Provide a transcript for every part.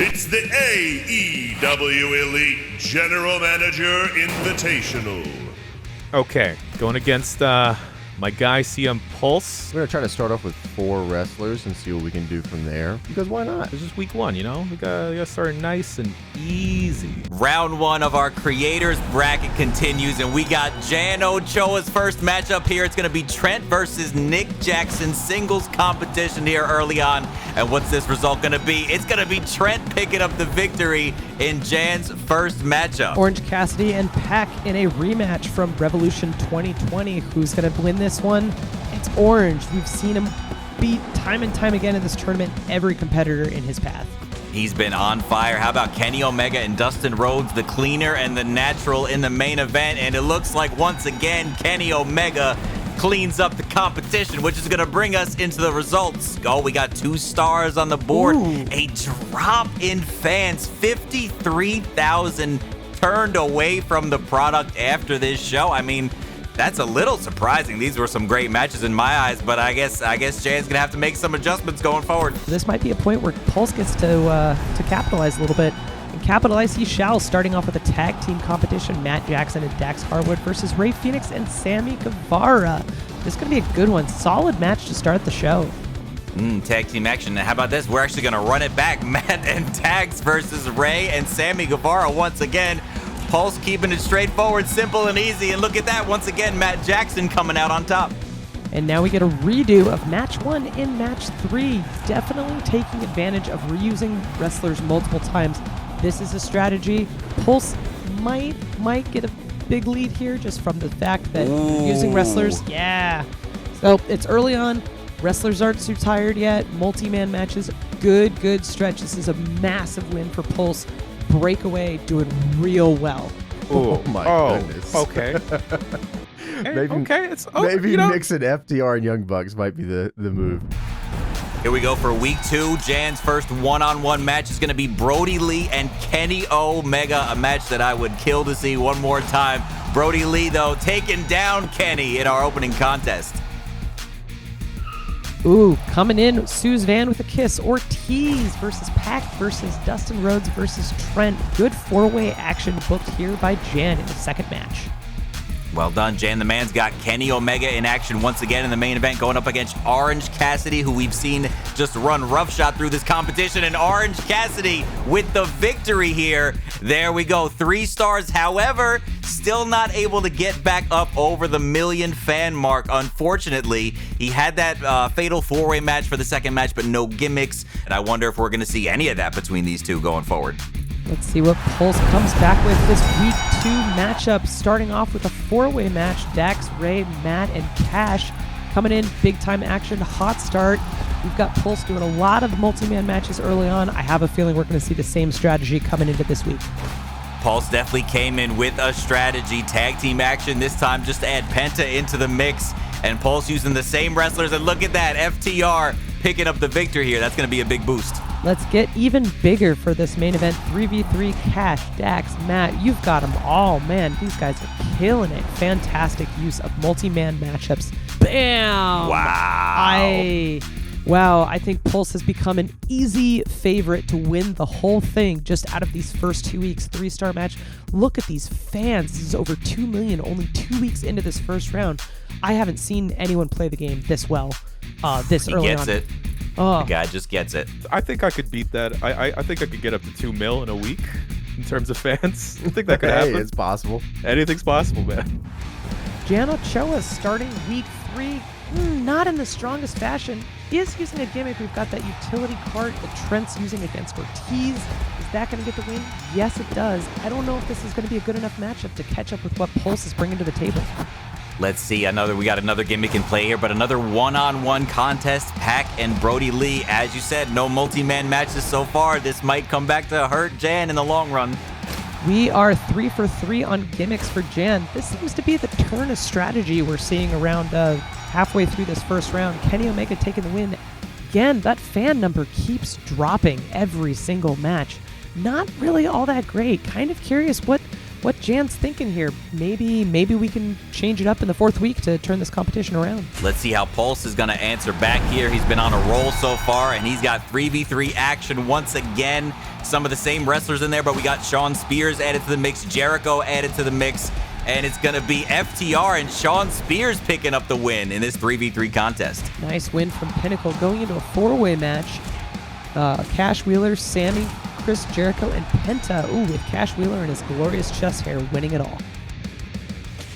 It's the AEW Elite General Manager Invitational. Okay, going against my guy CM Pulse. We're going to try to start off with 4 wrestlers and see what we can do from there. Because why not? It's just week 1, you know? We gotta start nice and easy. Round 1 of our creators bracket continues, and we got Jan Ochoa's first matchup here. It's going to be Trent versus Nick Jackson singles competition here early on. And what's this result going to be? It's going to be Trent picking up the victory in Jan's first matchup. Orange Cassidy and Pac in a rematch from Revolution 2020. Who's going to win this one? It's Orange. We've seen him beat time and time again in this tournament every competitor in his path. He's been on fire. How about Kenny Omega and Dustin Rhodes, the cleaner and the natural in the main event? And it looks like once again Kenny Omega cleans up the competition, which is going to bring us into the results. Oh, we got 2 stars on the board. Ooh. A drop in fans. 53,000 turned away from the product after this show. I mean, that's a little surprising. These were some great matches in my eyes, but I guess Jan's gonna have to make some adjustments going forward. This might be a point where Pulse gets to capitalize a little bit. And capitalize he shall, starting off with a tag team competition. Matt Jackson and Dax Harwood versus Ray Phoenix and Sammy Guevara. This is gonna be a good one. Solid match to start the show. Tag team action. How about this? We're actually gonna run it back. Matt and Dax versus Ray and Sammy Guevara once again. Pulse keeping it straightforward, simple, and easy. And look at that. Once again, Matt Jackson coming out on top. And now we get a redo of Match 1 in Match 3. Definitely taking advantage of reusing wrestlers multiple times. This is a strategy. Pulse might get a big lead here just from the fact that using wrestlers. Yeah. So it's early on. Wrestlers aren't too tired yet. Multi-man matches. Good stretch. This is a massive win for Pulse. Breakaway doing real well. Oh my goodness. Okay. maybe Nix and FTR and Young Bucks might be the move. Here we go for week 2. Jan's first one-on-one match is going to be Brody Lee and Kenny Omega, a match that I would kill to see one more time. Brody Lee, though, taking down Kenny in our opening contest. Ooh, coming in, Suze Van with a kiss. Ortiz versus Pac versus Dustin Rhodes versus Trent. Good 4-way action booked here by Jan in the second match. Well done, Jan. The man's got Kenny Omega in action once again in the main event, going up against Orange Cassidy, who we've seen just run roughshod through this competition. And Orange Cassidy with the victory here. There we go. 3 stars. However, still not able to get back up over the 1 million fan mark. Unfortunately, he had that fatal 4-way match for the second match, but no gimmicks. And I wonder if we're going to see any of that between these two going forward. Let's see what Pulse comes back with this week 2 matchup, starting off with a 4-way match. Dax, Ray, Matt, and Cash coming in, big time action, hot start. We've got Pulse doing a lot of multi-man matches early on. I have a feeling we're going to see the same strategy coming into this week. Pulse definitely came in with a strategy. Tag team action this time just to add Penta into the mix. And Pulse using the same wrestlers. And look at that, FTR picking up the victory here. That's going to be a big boost. Let's get even bigger for this main event. 3v3, Cash, Dax, Matt. You've got them all. Man, these guys are killing it. Fantastic use of multi-man matchups. Bam! Wow, I think Pulse has become an easy favorite to win the whole thing just out of these first 2 weeks. 3-star match. Look at these fans. This is over 2 million only 2 weeks into this first round. I haven't seen anyone play the game this well this early on. He gets it. The guy just gets it. I think I could beat that. I think I could get up to 2 mil in a week in terms of fans. I think that could happen. It's possible. Anything's possible, man. Jan Ochoa starting week 3, not in the strongest fashion. Is using a gimmick. We've got that utility card that Trent's using against Ortiz. Is that going to get the win? Yes, it does. I don't know if this is going to be a good enough matchup to catch up with what Pulse is bringing to the table. Let's see, we got another gimmick in play here, but another one-on-one contest. Pac and Brody Lee. As you said, no multi-man matches so far. This might come back to hurt Jan in the long run. We are 3 for 3 on gimmicks for Jan. This seems to be the turn of strategy we're seeing around halfway through this first round. Kenny Omega taking the win. Again, that fan number keeps dropping every single match. Not really all that great. Kind of curious what what Jan's thinking here. Maybe we can change it up in the 4th week to turn this competition around. Let's see how Pulse is going to answer back here. He's been on a roll so far, and he's got 3v3 action once again. Some of the same wrestlers in there, but we got Sean Spears added to the mix, Jericho added to the mix, and it's going to be FTR and Sean Spears picking up the win in this 3v3 contest. Nice win from Pinnacle going into a 4-way match. Cash Wheeler, Sammy, Chris Jericho, and Penta. Ooh, with Cash Wheeler and his glorious chest hair winning it all.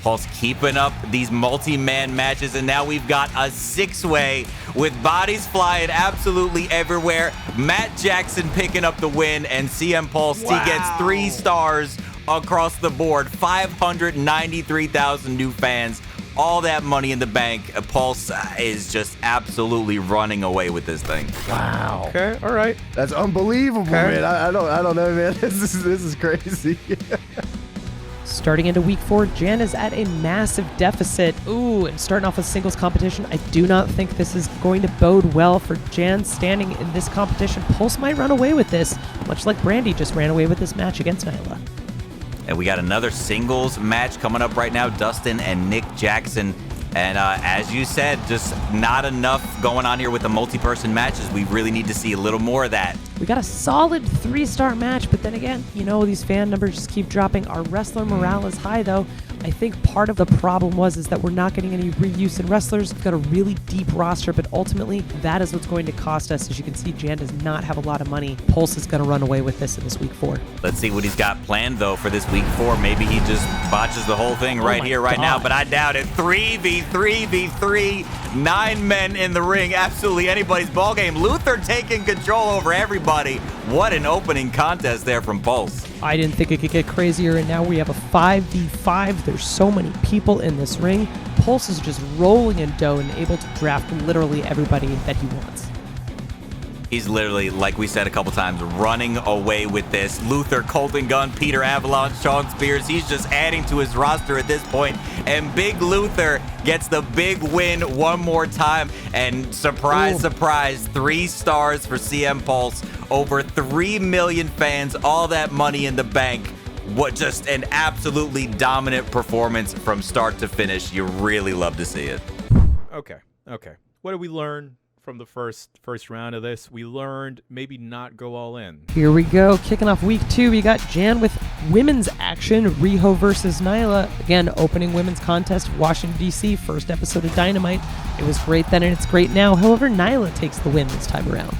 Pulse keeping up these multi-man matches, and now we've got a 6-way with bodies flying absolutely everywhere. Matt Jackson picking up the win, and CM Pulse, wow. He gets 3 stars across the board. 593,000 new fans. All that money in the bank. Pulse is just absolutely running away with this thing. Wow. Okay, all right. That's unbelievable, okay. man. I don't know, man. This is crazy. Starting into week 4, Jan is at a massive deficit. Ooh, and starting off with singles competition, I do not think this is going to bode well for Jan standing in this competition. Pulse might run away with this, much like Brandy just ran away with this match against Nyla. And we got another singles match coming up right now, Dustin and Nick Jackson. And as you said, just not enough going on here with the multi-person matches. We really need to see a little more of that. We got a solid 3-star match, but then again, these fan numbers just keep dropping. Our wrestler morale is high, though. I think part of the problem is that we're not getting any reuse in wrestlers. We've got a really deep roster, but ultimately, that is what's going to cost us. As you can see, Jan does not have a lot of money. Pulse is going to run away with this in this week 4. Let's see what he's got planned, though, for this week 4. Maybe he just botches the whole thing right here, right now, but I doubt it. 3v3v3, 9 men in the ring. Absolutely anybody's ballgame. Luther taking control over everybody. What an opening contest there from Pulse. I didn't think it could get crazier, and now we have a 5v5. There's so many people in this ring. Pulse is just rolling in dough and able to draft literally everybody that he wants. He's literally, like we said a couple times, running away with this. Luther, Colton Gunn, Peter Avalon, Sean Spears. He's just adding to his roster at this point. And Big Luther gets the big win one more time. And surprise, surprise, 3 stars for CM Pulse. Over 3 million fans, all that money in the bank. What just an absolutely dominant performance from start to finish. You really love to see it. Okay. What did we learn from the first round of this? We learned maybe not go all in. Here we go. Kicking off week 2, we got Jan with women's action. Riho versus Nyla. Again, opening women's contest, Washington, D.C. First episode of Dynamite. It was great then and it's great now. However, Nyla takes the win this time around.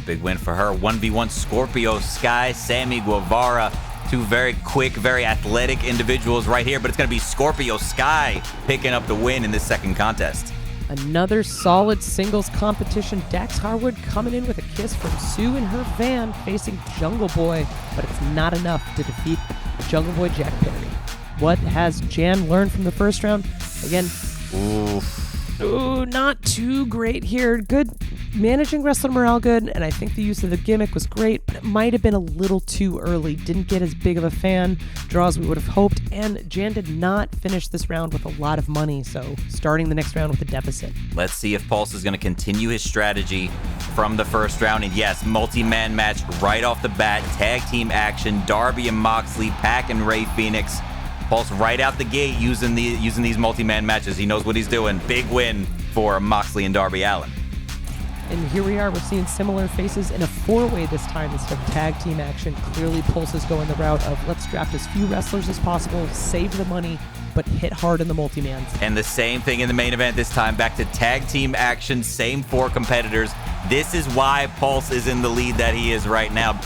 Big win for her. 1v1 Scorpio Sky, Sammy Guevara. 2 very quick, very athletic individuals right here, but it's going to be Scorpio Sky picking up the win in this second contest. Another solid singles competition. Dax Harwood coming in with a kiss from Sue in her van, facing Jungle Boy, but it's not enough to defeat Jungle Boy Jack Perry. What has Jan learned from the first round? Again, not too great here. Good managing wrestler morale, good, and I think the use of the gimmick was great, but it might have been a little too early. Didn't get as big of a fan draw as we would have hoped, and Jan did not finish this round with a lot of money, so starting the next round with a deficit. Let's see if Pulse is going to continue his strategy from the first round, and yes, multi-man match right off the bat, tag team action, Darby and Moxley, Pac and Ray Phoenix. Pulse right out the gate using these multi-man matches. He knows what he's doing. Big win for Moxley and Darby Allin. And here we are, we're seeing similar faces in a 4-way this time instead of tag team action. Clearly Pulse is going the route of let's draft as few wrestlers as possible, save the money, but hit hard in the multi-mans. And the same thing in the main event this time, back to tag team action, same 4 competitors. This is why Pulse is in the lead that he is right now.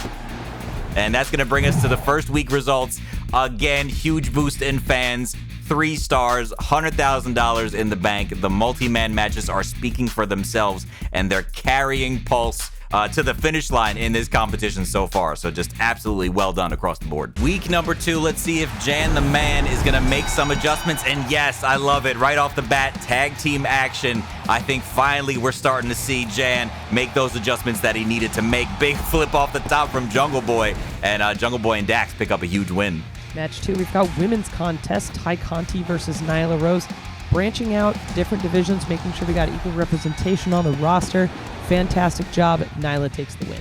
And that's going to bring us to the first week results. Again, huge boost in fans. 3 stars, $100,000 in the bank. The multi-man matches are speaking for themselves, and they're carrying Pulse to the finish line in this competition so far. So just absolutely well done across the board. Week number 2, let's see if Jan the Man is going to make some adjustments. And yes, I love it. Right off the bat, tag team action. I think finally we're starting to see Jan make those adjustments that he needed to make. Big flip off the top from Jungle Boy. And Jungle Boy and Dax pick up a huge win. Match 2, we've got women's contest, Ty Conti versus Nyla Rose. Branching out different divisions, making sure we got equal representation on the roster. Fantastic job. Nyla takes the win.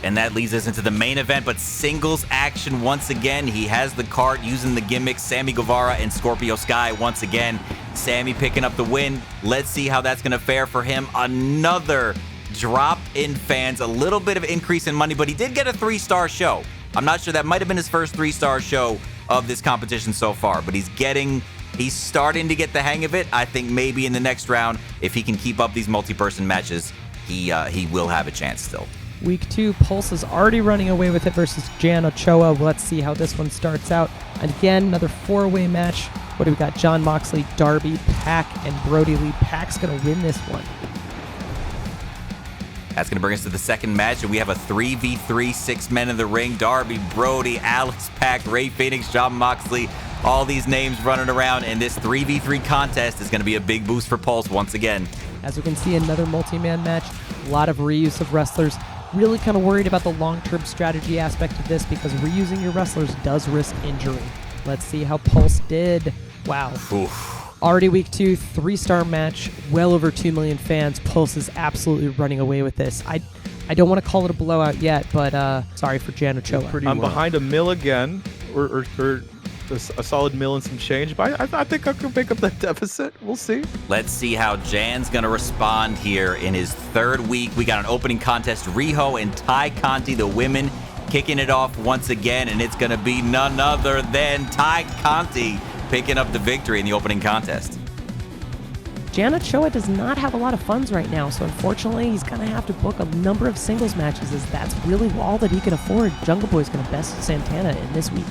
And that leads us into the main event, but singles action once again. He has the cart using the gimmicks, Sammy Guevara and Scorpio Sky once again. Sammy picking up the win. Let's see how that's going to fare for him. Another drop in fans, a little bit of increase in money, but he did get a 3-star show. I'm not sure, that might have been his first 3-star show of this competition so far, but he's starting to get the hang of it. I think maybe in the next round, if he can keep up these multi-person matches, he will have a chance still. Week 2, Pulse is already running away with it versus Jan Ochoa. Let's see how this one starts out. And again, another 4-way match. What do we got? John Moxley, Darby, Pac, and Brody Lee. Pac's going to win this one. That's going to bring us to the second match, and we have a 3v3, 6 men in the ring. Darby, Brody, Alex, Pac, Ray Phoenix, John Moxley, all these names running around, and this 3v3 contest is going to be a big boost for Pulse once again. As we can see, another multi-man match, a lot of reuse of wrestlers. Really kind of worried about the long-term strategy aspect of this because reusing your wrestlers does risk injury. Let's see how Pulse did. Wow. Oof. Already week 2, 3-star match, well over 2 million fans. Pulse is absolutely running away with this. I don't want to call it a blowout yet, but sorry for Jan Ochoa. I'm behind a mil again, or a solid mil and some change, but I think I can pick up that deficit. We'll see. Let's see how Jan's going to respond here in his 3rd week. We got an opening contest, Riho and Ty Conti, the women, kicking it off once again, and it's going to be none other than Ty Conti picking up the victory in the opening contest. Jan Ochoa does not have a lot of funds right now, so unfortunately he's going to have to book a number of singles matches, as that's really all that he can afford. Jungle Boy's going to best Santana in this week.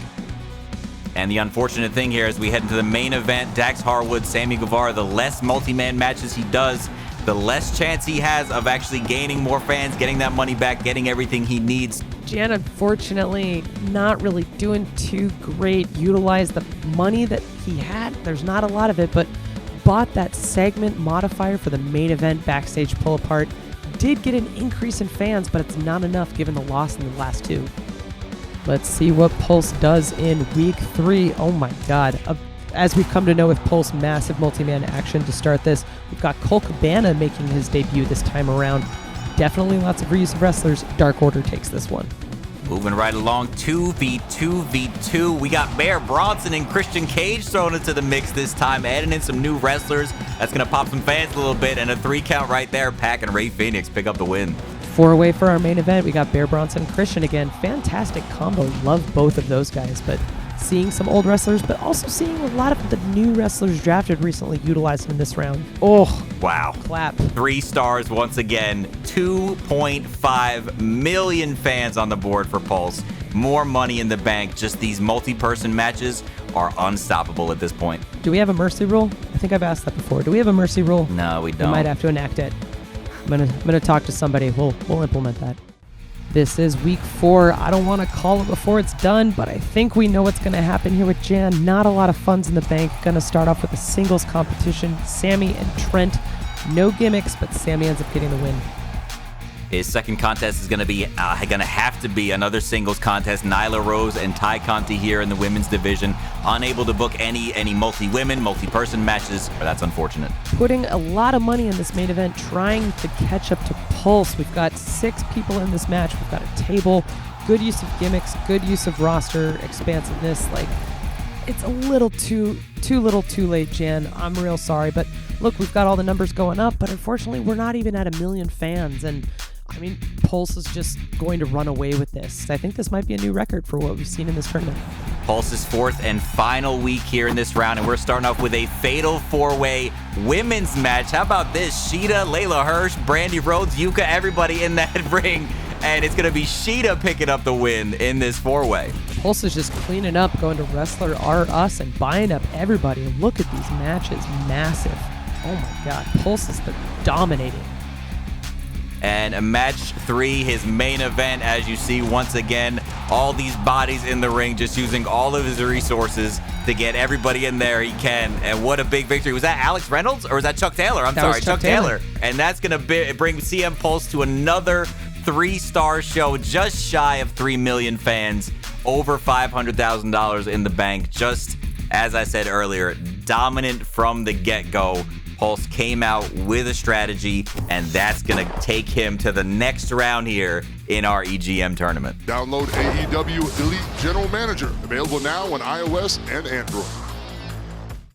And the unfortunate thing here as we head into the main event, Dax Harwood, Sammy Guevara, the less multi-man matches he does, the less chance he has of actually gaining more fans, getting that money back, getting everything he needs. Jan, unfortunately, not really doing too great. Utilized the money that he had. There's not a lot of it, but bought that segment modifier for the main event backstage pull apart. Did get an increase in fans, but it's not enough given the loss in the last 2. Let's see what Pulse does in week 3. Oh my God. As we've come to know with Pulse, massive multi-man action to start this. We've got Cole Cabana making his debut this time around. Definitely lots of reuse of wrestlers. Dark Order takes this one. Moving right along, 2v2v2. We got Bear Bronson and Christian Cage thrown into the mix this time, adding in some new wrestlers. That's going to pop some fans a little bit, and a 3 count right there. Pac and Ray Phoenix pick up the win. 4-way for our main event. We got Bear Bronson and Christian again. Fantastic combo. Love both of those guys, but seeing some old wrestlers, but also seeing a lot of the new wrestlers drafted recently utilized in this round. Oh, wow. Clap. 3 stars once again. 2.5 million fans on the board for Pulse. More money in the bank. Just these multi-person matches are unstoppable at this point. Do we have a mercy rule? I think I've asked that before. Do we have a mercy rule? No, we don't. We might have to enact it. I'm gonna talk to somebody. We'll implement that. This is week 4. I don't want to call it before it's done, but I think we know what's going to happen here with Jan. Not a lot of funds in the bank. Going to start off with a singles competition. Sammy and Trent. No gimmicks, but Sammy ends up getting the win. His second contest is going to have to be another singles contest. Nyla Rose and Ty Conti here in the women's division. Unable to book any multi-women, multi-person matches. That's unfortunate. Putting a lot of money in this main event, trying to catch up to Pulse. We've got 6 people in this match. We've got a table. Good use of gimmicks. Good use of roster expansiveness. Like, it's a little too little too late, Jan. I'm real sorry. But look, we've got all the numbers going up, but unfortunately, we're not even at 1 million fans. And I mean, Pulse is just going to run away with this. I think this might be a new record for what we've seen in this tournament. Pulse's 4th and final week here in this round, and we're starting off with a fatal 4-way women's match. How about this? Sheeta, Layla Hirsch, Brandy Rhodes, Yuka, everybody in that ring, and it's going to be Sheeta picking up the win in this 4-way. Pulse is just cleaning up, going to Wrestler R Us and buying up everybody. Look at these matches. Massive. Oh my God. Pulse is dominating. And match 3, his main event, as you see once again, all these bodies in the ring, just using all of his resources to get everybody in there he can. And what a big victory. Was that Alex Reynolds or was that Chuck Taylor? I'm sorry, Chuck Taylor. And that's going to bring CM Pulse to another 3-star show, just shy of 3 million fans, over $500,000 in the bank. Just as I said earlier, dominant from the get-go. Pulse came out with a strategy, and that's going to take him to the next round here in our EGM tournament. Download AEW Elite General Manager, available now on iOS and Android.